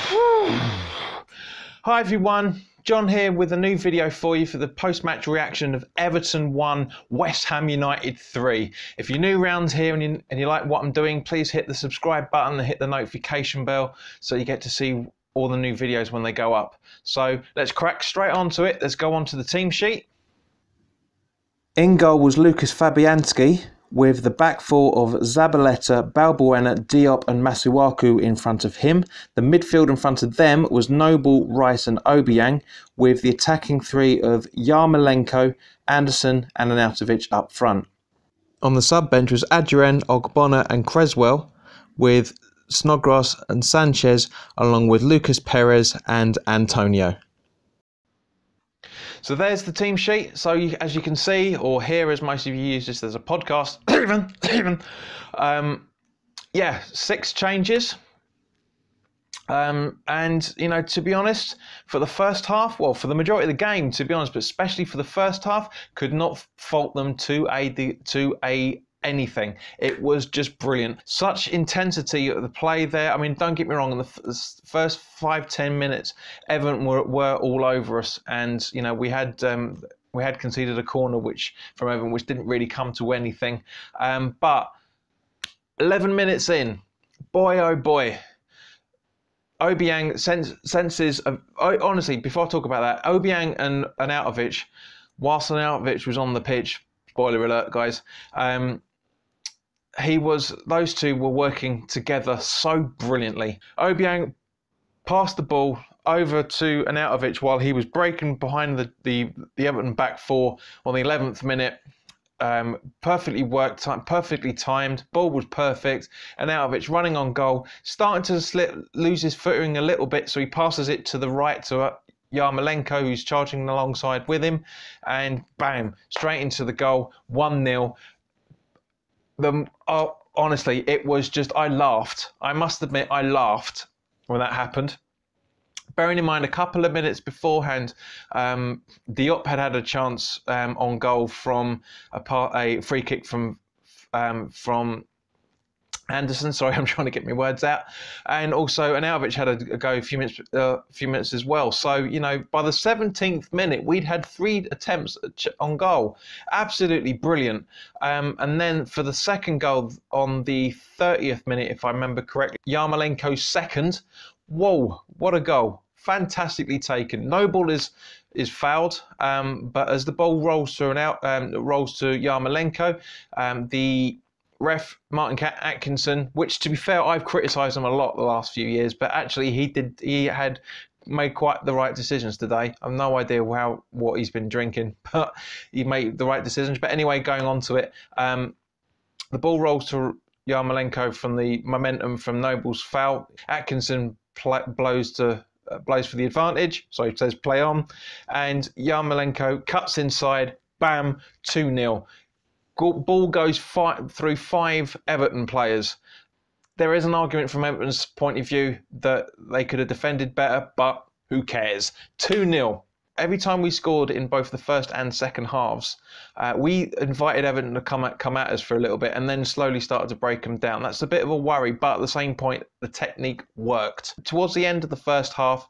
Hi everyone, John here with a new video for you for the post-match reaction of Everton 1, West Ham United 3. If you're new around here and you like what I'm doing, please hit the subscribe button and hit the notification bell so you get to see all the new videos when they go up. So let's crack straight onto it. Let's go on to the team sheet. In goal was Lucas Fabianski, with the back four of Zabaleta, Balbuena, Diop and Masuaku in front of him. The midfield in front of them was Noble, Rice and Obiang, with the attacking three of Yarmolenko, Anderson and Arnautovic up front. On the sub-bench was Adrian, Ogbonna and Creswell, with Snodgrass and Sanchez, along with Lucas Perez and Antonio. So there's the team sheet. So as you can see, or hear as most of you use this as a podcast, yeah, 6 changes. And, you know, to be honest, for the first half, well, for the majority of the game, to be honest, but especially for the first half, could not fault them to anything. It was just brilliant. Such intensity of the play there. I mean, don't get me wrong, in the first 5-10 minutes, Everton were all over us, and you know we had conceded a corner from Everton, which didn't really come to anything. But 11 minutes in, boy oh boy, Obiang senses of, honestly, before I talk about that, Obiang and Arnautovic, whilst Arnautovic was on the pitch, spoiler alert, guys, those two were working together so brilliantly. Obiang passed the ball over to Arnautovic while he was breaking behind the Everton back four on the 11th minute. Perfectly worked, perfectly timed, ball was perfect. Arnautovic running on goal, starting to lose his footing a little bit, so he passes it to the right to Yarmolenko, who's charging alongside with him, and bam, straight into the goal, 1-0. Honestly, it was just, I laughed. I must admit, I laughed when that happened. Bearing in mind, a couple of minutes beforehand, Diop had a chance on goal from a free kick from Anderson. Sorry, I'm trying to get my words out. And also, Arnautovic had a go a few minutes as well. So, you know, by the 17th minute, we'd had 3 attempts on goal. Absolutely brilliant. And then for the second goal on the 30th minute, if I remember correctly, Yarmolenko's second. Whoa, what a goal. Fantastically taken. No ball is fouled, but as the ball rolls to Yarmolenko, the ref, Martin Atkinson, which to be fair, I've criticised him a lot the last few years, but actually he had made quite the right decisions today. I've no idea what he's been drinking, but he made the right decisions. But anyway, going on to it, the ball rolls to Yarmolenko from the momentum from Noble's foul. Atkinson blows for the advantage, so it says play on, and Yarmolenko cuts inside, bam, 2-0. Ball goes through 5 Everton players. There is an argument from Everton's point of view that they could have defended better, but who cares? 2-0. Every time we scored in both the first and second halves, we invited Everton to come at us for a little bit and then slowly started to break them down. That's a bit of a worry, but at the same point, the technique worked. Towards the end of the first half,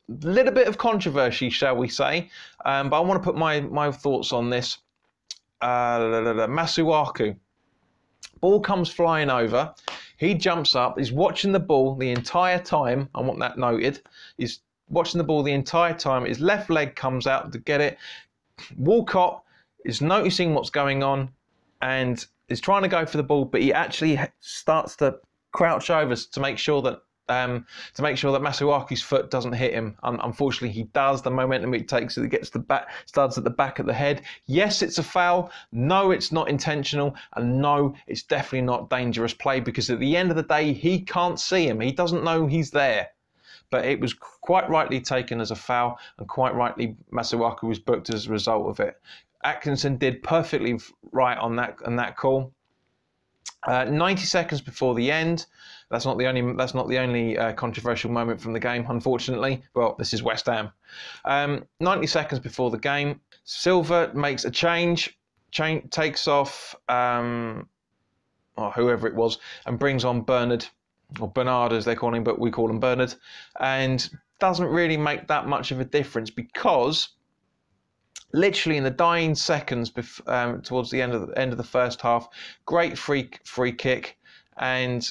little bit of controversy, shall we say, but I want to put my thoughts on this. Masuaku. Ball comes flying over. He jumps up. He's watching the ball the entire time. I want that noted. He's watching the ball the entire time. His left leg comes out to get it. Walcott is noticing what's going on and is trying to go for the ball, but he actually starts to crouch over to make sure that Masuaku's foot doesn't hit him. Unfortunately, he does. The momentum it takes, it gets the back, starts at the back of the head. Yes, it's a foul. No, it's not intentional. And no, it's definitely not dangerous play, because at the end of the day, he can't see him. He doesn't know he's there. But it was quite rightly taken as a foul, and quite rightly Masuaku was booked as a result of it. Atkinson did perfectly right on that call. 90 seconds before the end. That's not the only controversial moment from the game, unfortunately. Well, this is West Ham. 90 seconds before the game, Silva makes a change, takes off whoever it was, and brings on Bernard. or Bernard as they call him, but we call him Bernard, and doesn't really make that much of a difference because literally in the dying seconds towards the end of the first half, great free kick, and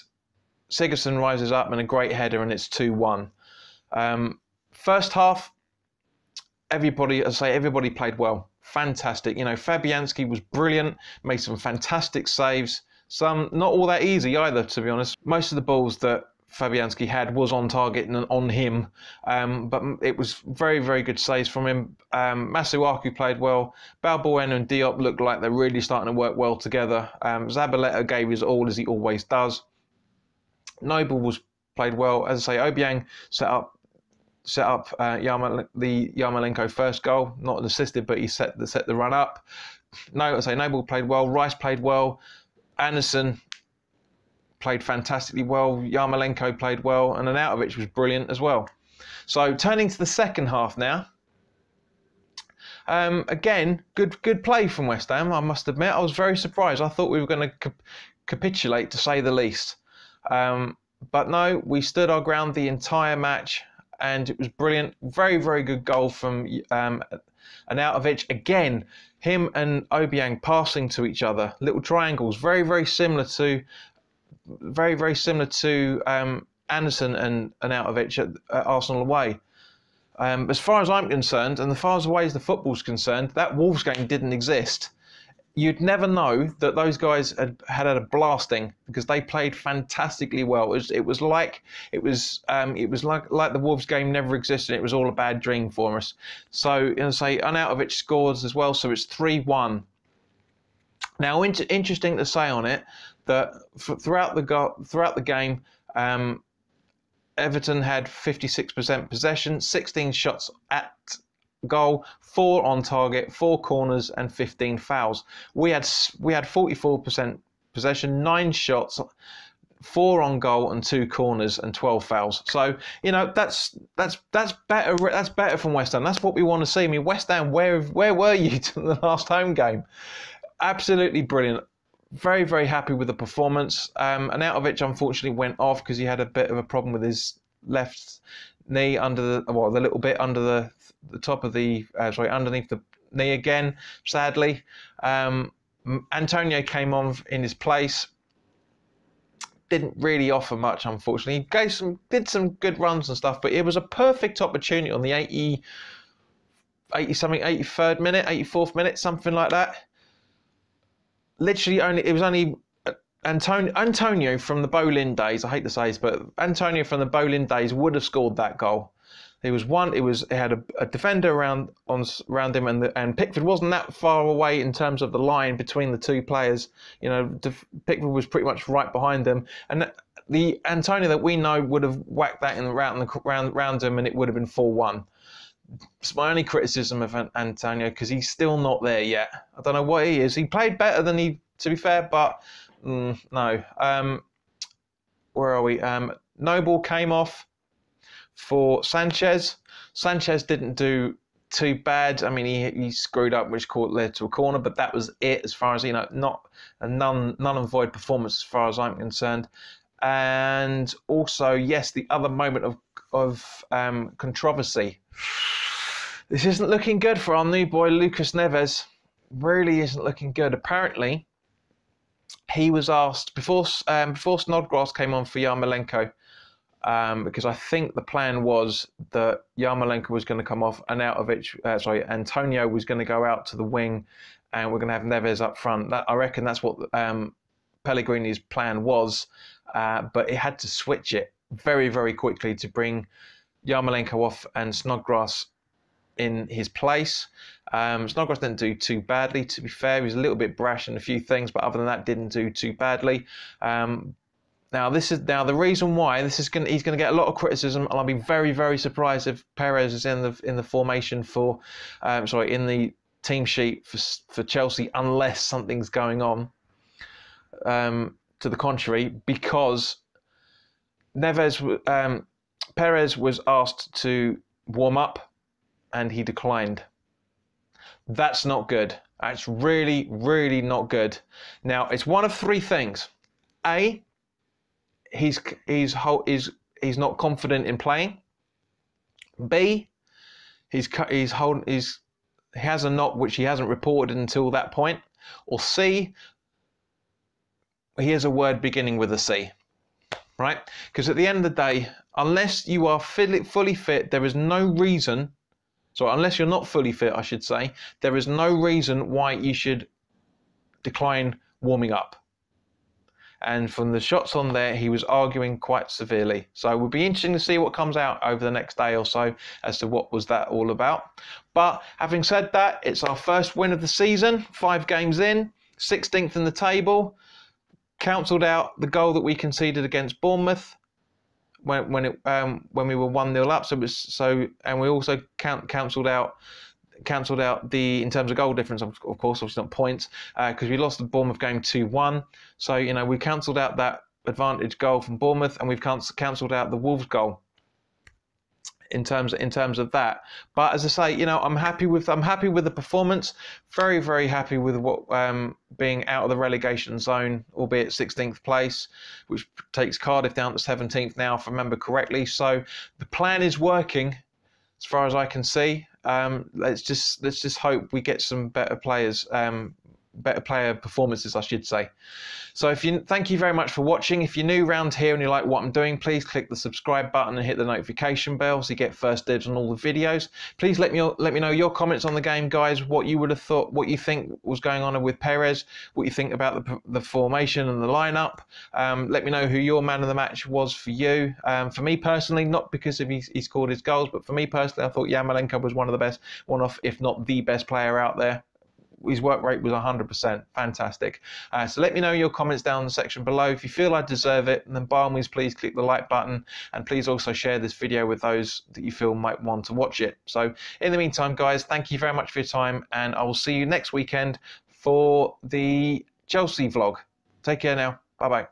Sigurdsson rises up and a great header, and it's 2-1. First half, everybody played well. Fantastic. You know, Fabianski was brilliant, made some fantastic saves. Some not all that easy either, to be honest. Most of the balls that Fabianski had was on target and on him, but it was very, very good saves from him. Masuaku played well. Balbuena and Diop looked like they're really starting to work well together. Zabaleta gave his all, as he always does. Noble played well. As I say, Obiang set up the Yarmolenko first goal, not assisted, but he set the run up. Noble played well. Rice played well. Anderson played fantastically well. Yarmolenko played well, and Arnautovic was brilliant as well. So turning to the second half now. Again, good play from West Ham. I must admit, I was very surprised. I thought we were going to capitulate, to say the least. But no, we stood our ground the entire match, and it was brilliant. Very, very good goal from Arnautovic. Again, him and Obiang passing to each other, little triangles, very, very similar to Anderson and Arnautovic at Arsenal away. As far as I'm concerned, and as far as the ways the football's concerned, that Wolves game didn't exist. You'd never know that those guys had a blasting, because they played fantastically well. It was like the Wolves game never existed. It was all a bad dream for us. So, Arnautovic scores as well. So it's 3-1. Now, interesting to say on it that throughout the game, Everton had 56% possession, 16 shots at goal, 4 on target, 4 corners, and 15 fouls. We had 44% possession, 9 shots, 4 on goal, and 2 corners, and 12 fouls. So that's better. That's better from West Ham. That's what we want to see. I mean, West Ham, where were you to the last home game? Absolutely brilliant. Very, very happy with the performance. Arnautovic unfortunately went off because he had a bit of a problem with his left knee the little bit under the top of underneath the knee again, sadly. Antonio came on in his place. Didn't really offer much, unfortunately. He did some good runs and stuff, but it was a perfect opportunity on the 83rd minute, 84th minute, something like that. Literally it was only Antonio from the Bolin days. I hate to say this, but Antonio from the Bolin days would have scored that goal. It had a defender around him, and Pickford wasn't that far away in terms of the line between the two players. Pickford was pretty much right behind them, and the Antonio that we know would have whacked that round him, and it would have been 4-1. It's my only criticism of Antonio, because he's still not there yet. I don't know what he is. He played better than to be fair, but no. Where are we? Noble came off for Sanchez. Sanchez didn't do too bad. I mean, he screwed up, which led to a corner, but that was it as far as, not a null and void performance as far as I'm concerned. And also, yes, the other moment of controversy. This isn't looking good for our new boy Lucas Neves. Really isn't looking good. Apparently, he was asked before Snodgrass came on for Yarmolenko, because I think the plan was that Yarmolenko was going to come off, and Antonio was going to go out to the wing, and we're going to have Neves up front. I reckon that's what Pellegrini's plan was, but it had to switch it very, very quickly to bring Yarmolenko off and Snodgrass in his place. Snodgrass didn't do too badly, to be fair. He was a little bit brash in a few things, but other than that, didn't do too badly. Now the reason why he's going to get a lot of criticism, and I'll be very, very surprised if Perez is in the formation in the team sheet for Chelsea, unless something's going on to the contrary, because Perez was asked to warm up and he declined. That's not good. That's really, really not good. Now, it's one of 3 things. A, he's not confident in playing. B, he has a knock which he hasn't reported until that point. Or C, he has a word beginning with a C. Right? Because at the end of the day, unless you are fully fit, there is no reason. So unless you're not fully fit, I should say, there is no reason why you should decline warming up. And from the shots on there, he was arguing quite severely. So it will be interesting to see what comes out over the next day or so as to what was that all about. But having said that, it's our first win of the season, 5 games in, 16th in the table. Cancelled out the goal that we conceded against Bournemouth when we were 1-0 up. And we also cancelled out the, in terms of goal difference, of course, obviously not points, because we lost the Bournemouth game 2-1. So we cancelled out that advantage goal from Bournemouth, and we've cancelled out the Wolves goal in terms of that. But as I say, I'm happy with the performance. Very, very happy with what being out of the relegation zone, albeit 16th place, which takes Cardiff down to 17th now, if I remember correctly. So the plan is working, as far as I can see. Let's just hope we get some better players, better player performances, I should say. So thank you very much for watching. If you're new around here and you like what I'm doing, please click the subscribe button and hit the notification bell so you get first dibs on all the videos. Please let me know your comments on the game, guys, what you would have thought, what you think was going on with Perez, what you think about the formation and the lineup. Let me know who your man of the match was for you. For me personally, not because he scored his goals, but for me personally, I thought Yarmolenko was one of the best, if not the best player out there. His work rate was 100%. Fantastic. So let me know your comments down in the section below. If you feel I deserve it, then by all means, please click the like button, and please also share this video with those that you feel might want to watch it. So in the meantime, guys, thank you very much for your time, and I will see you next weekend for the Chelsea vlog. Take care now. Bye-bye.